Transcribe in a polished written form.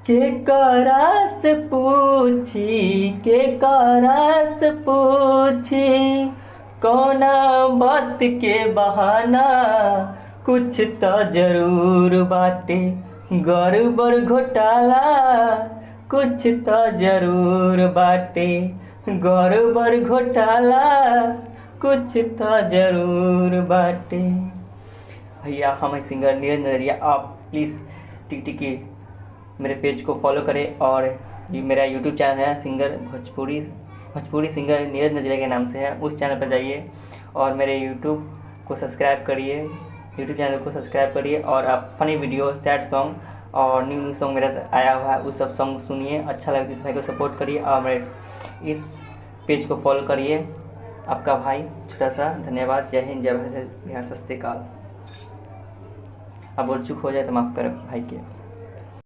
के करा से पूछी, के करा से पूछी, कौना बात के बहाना, कुछ तो जरूर बाटे, गड़बड़ घोटाला, कुछ तो जरूर बाटे, गड़बड़ घोटाला, कुछ तो जरूर बाटे। भैया हम सिंगर नीरज नजरिया, आप प्लीज़ टिकटिकी मेरे पेज को फॉलो करें और ये मेरा यूट्यूब चैनल है सिंगर भोजपुरी सिंगर नीरज नजरिया के नाम से है, उस चैनल पर जाइए और मेरे यूट्यूब को सब्सक्राइब करिए, यूट्यूब चैनल को सब्सक्राइब करिए और आप फनी वीडियो, सैड सॉन्ग और न्यू सॉन्ग मेरा आया हुआ है उस सब सॉन्ग सुनिए। अच्छा लगता है इस भाई को सपोर्ट करिए और मेरे इस पेज को फॉलो करिए। आपका भाई छोटा सा धन्यवाद। जय हिंद, जय भारत, बिहार, सत श्री अकाल। अब बोल चुक हो जाए तो माफ़ करें भाई के।